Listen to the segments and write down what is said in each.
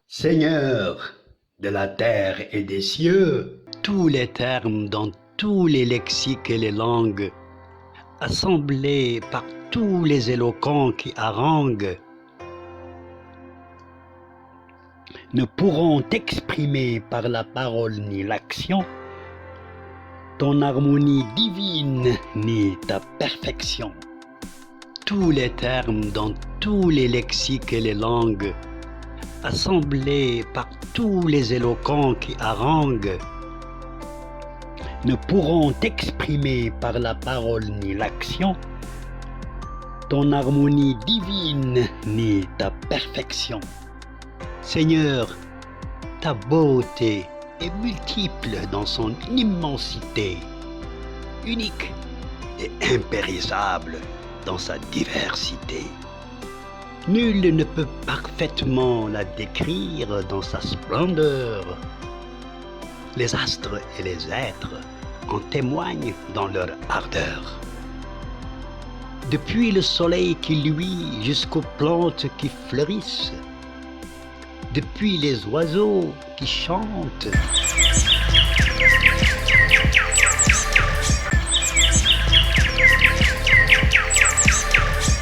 Seigneur de la terre et des cieux, tous les termes dans tous les lexiques et les langues, assemblés par tous les éloquents qui haranguent, ne pourront exprimer par la parole ni l'action ton harmonie divine ni ta perfection. Tous les termes dans tous les lexiques et les langues, assemblés par tous les éloquents qui haranguent, ne pourront exprimer par la parole ni l'action ton harmonie divine ni ta perfection. Seigneur, ta beauté est multiple dans son immensité, unique et impérissable dans sa diversité. Nul ne peut parfaitement la décrire dans sa splendeur. Les astres et les êtres en témoignent dans leur ardeur. Depuis le soleil qui luit jusqu'aux plantes qui fleurissent, depuis les oiseaux qui chantent,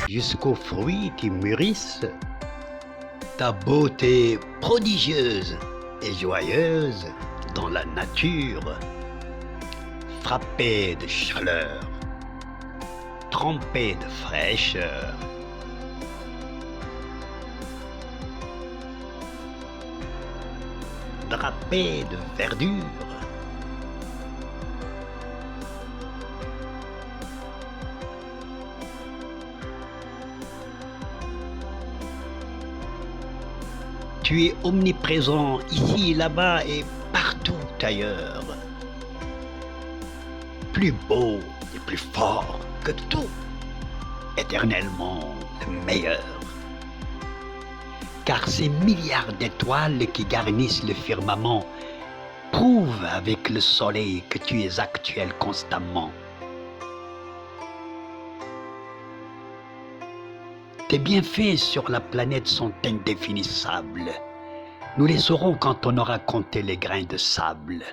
jusqu'aux fruits qui mûrissent, ta beauté prodigieuse et joyeuse dans la nature, frappée de chaleur, trempée de fraîcheur. Drapée de verdure. Tu es omniprésent ici, là-bas et partout ailleurs. Plus beau et plus fort que tout, éternellement le meilleur. Car ces milliards d'étoiles qui garnissent le firmament prouvent avec le soleil que tu es actuel constamment. Tes bienfaits sur la planète sont indéfinissables. Nous les saurons quand on aura compté les grains de sable.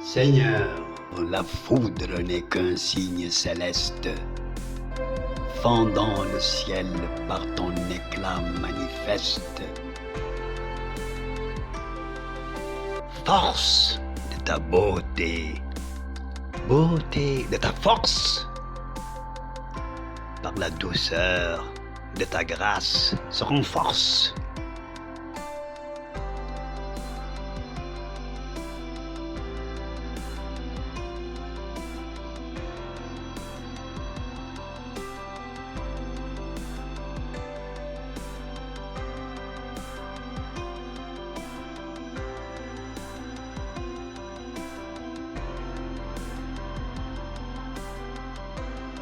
Seigneur, la foudre n'est qu'un signe céleste, fendant le ciel par ton éclat manifeste. Force de ta beauté, beauté de ta force, par la douceur de ta grâce se renforce.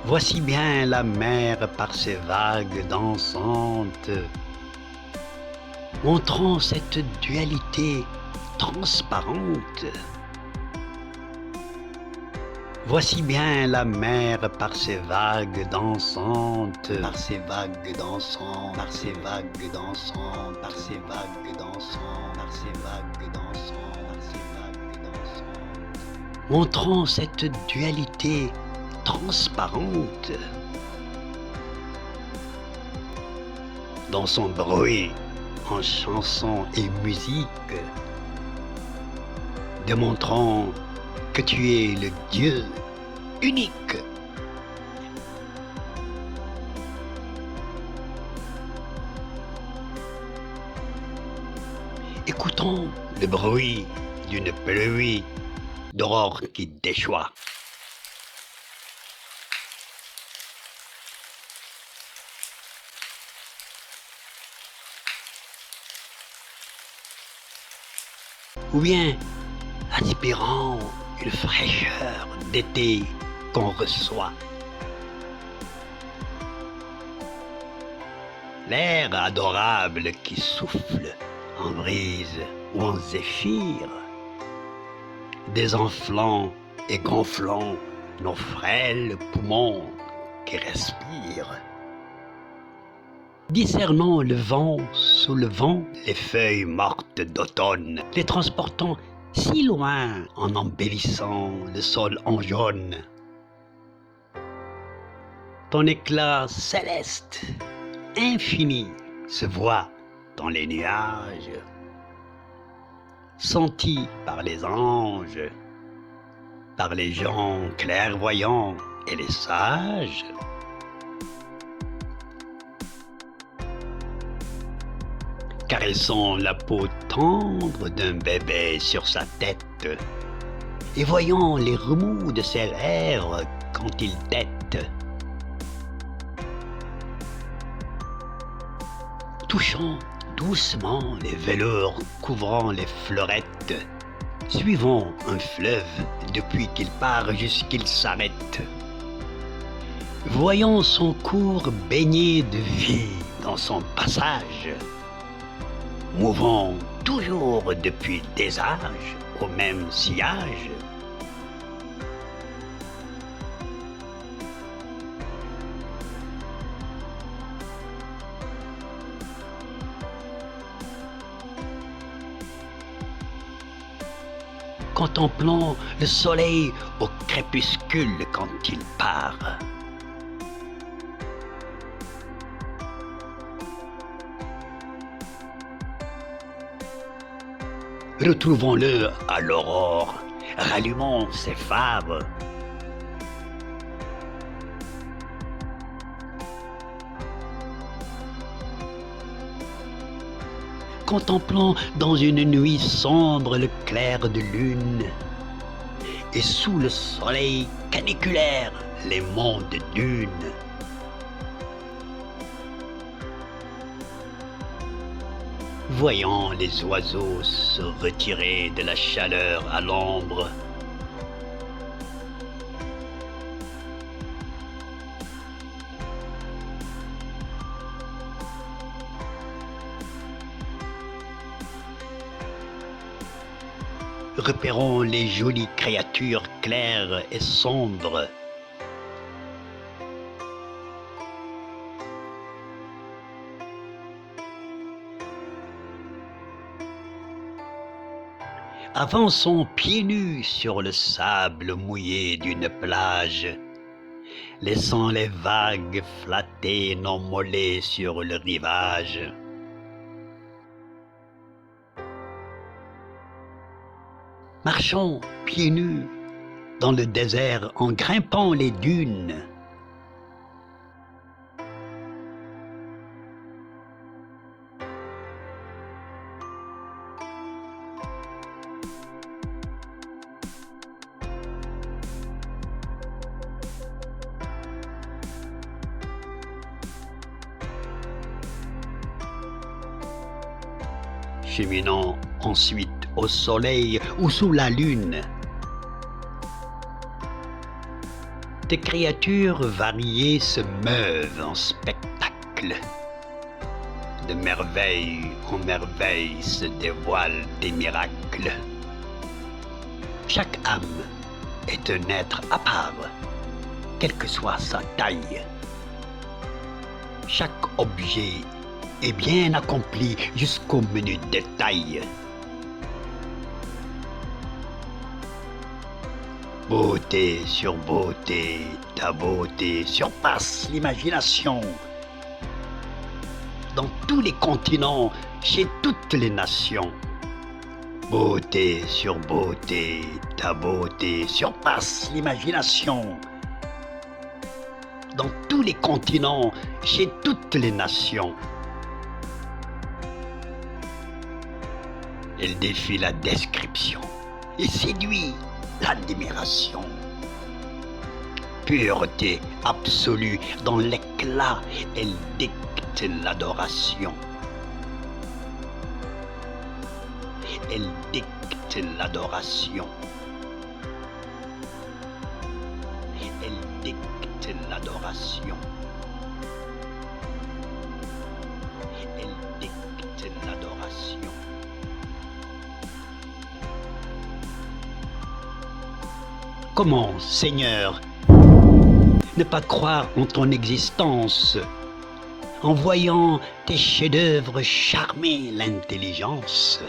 Voici bien la mer par ses vagues dansantes, montrant cette dualité transparente. Voici bien la mer par ses vagues dansantes, par ses vagues dansantes, par ses vagues dansantes, par ses vagues dansantes, par ses vagues dansantes, par ses vagues dansantes, montrant cette dualité transparente. Dans son bruit, en chanson et musique, démontrant que tu es le Dieu unique. Écoutons le bruit d'une pluie d'aurore qui déchoit. Ou bien aspirant une fraîcheur d'été qu'on reçoit. L'air adorable qui souffle en brise ou en zéphyr, désenflant et gonflant nos frêles poumons qui respirent. Discernant le vent sous le vent, les feuilles mortes d'automne, les transportant si loin en embellissant le sol en jaune. Ton éclat céleste, infini, se voit dans les nuages, senti par les anges, par les gens clairvoyants et les sages. Caressant la peau tendre d'un bébé sur sa tête, et voyant les remous de ses lèvres quand il tète, touchant doucement les velours couvrant les fleurettes, suivant un fleuve depuis qu'il part jusqu'il s'arrête, voyant son cours baigné de vie dans son passage, mouvant toujours depuis des âges au même sillage. Contemplant le soleil au crépuscule quand il part. Retrouvons-le à l'aurore, rallumons ses phares. Contemplant dans une nuit sombre le clair de lune, et sous le soleil caniculaire les monts de dunes. Voyant les oiseaux se retirer de la chaleur à l'ombre, repérons les jolies créatures claires et sombres. Avançons pieds nus sur le sable mouillé d'une plage, laissant les vagues flatter nos mollets sur le rivage. Marchons pieds nus dans le désert en grimpant les dunes. Cheminant ensuite au soleil ou sous la lune. Des créatures variées se meuvent en spectacle. De merveille en merveille se dévoilent des miracles. Chaque âme est un être à part, quelle que soit sa taille. Chaque objet est bien accompli jusqu'au menu détail. Beauté sur beauté, ta beauté surpasse l'imagination. Dans tous les continents, chez toutes les nations. Beauté sur beauté, ta beauté surpasse l'imagination. Dans tous les continents, chez toutes les nations. Elle défie la description et séduit l'admiration. Pureté absolue dans l'éclat, elle dicte l'adoration. Elle dicte l'adoration. Elle dicte l'adoration. Elle dicte l'adoration. Comment, Seigneur, ne pas croire en ton existence en voyant tes chefs-d'œuvre charmer l'intelligence?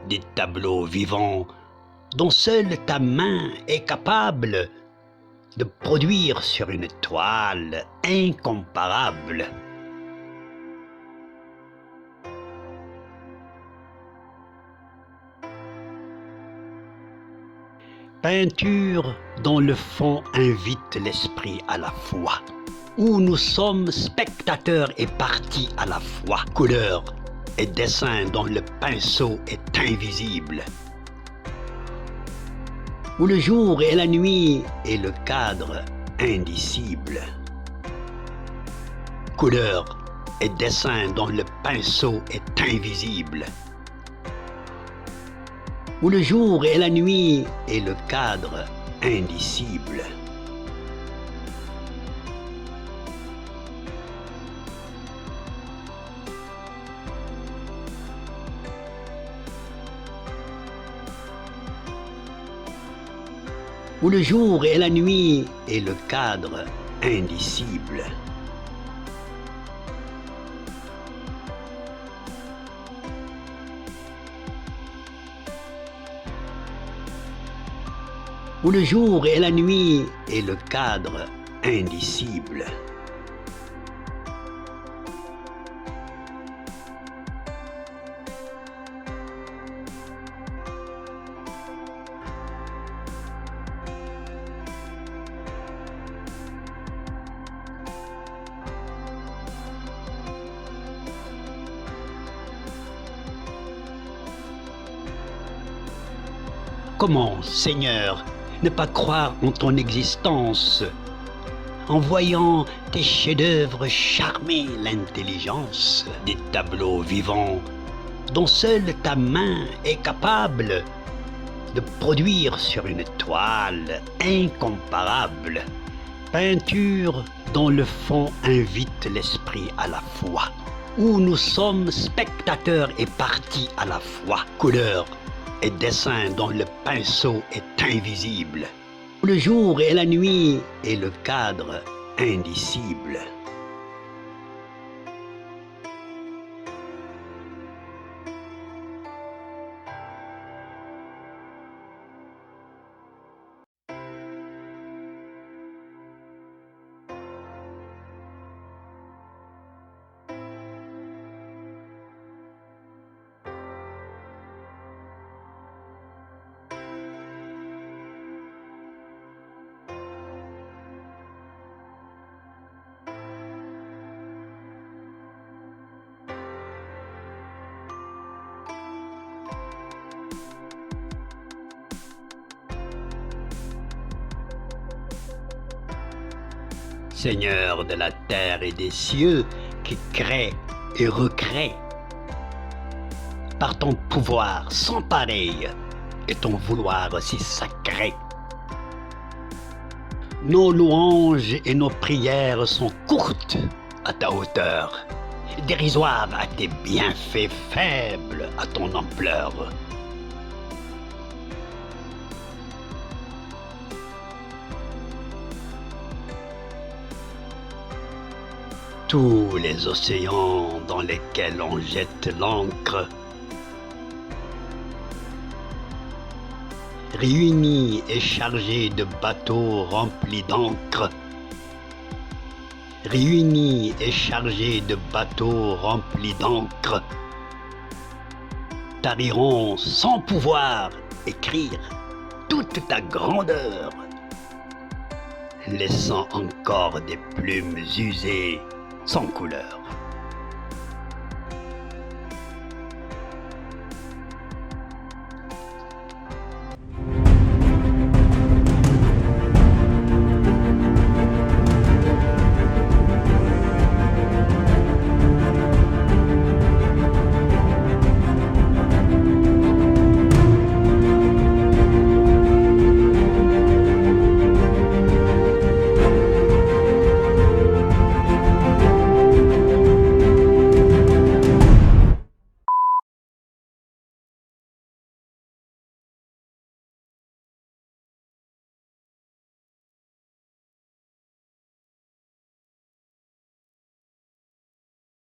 Des tableaux vivants dont seule ta main est capable de produire sur une toile incomparable. Peinture dont le fond invite l'esprit à la foi, où nous sommes spectateurs et parties à la fois. Couleur et dessin dont le pinceau est invisible, où le jour et la nuit est le cadre indicible. Couleur et dessin dont le pinceau est invisible, où le jour et la nuit est le cadre indicible. Où le jour et la nuit est le cadre indicible. Où le jour et la nuit est le cadre indicible. Comment, Seigneur, ne pas croire en ton existence en voyant tes chefs-d'œuvre charmer l'intelligence? Des tableaux vivants dont seule ta main est capable de produire sur une toile incomparable. Peinture dont le fond invite l'esprit à la foi, où nous sommes spectateurs et parties à la fois. Couleur et dessin dont le pinceau est invisible, où le jour et la nuit est le cadre indicible. Seigneur de la terre et des cieux, qui crée et recrée, par ton pouvoir sans pareil et ton vouloir si sacré. Nos louanges et nos prières sont courtes à ta hauteur, dérisoires à tes bienfaits, faibles à ton ampleur. Tous les océans dans lesquels on jette l'encre, réunis et chargés de bateaux remplis d'encre, réunis et chargés de bateaux remplis d'encre, tariront sans pouvoir écrire toute ta grandeur, laissant encore des plumes usées sans couleur.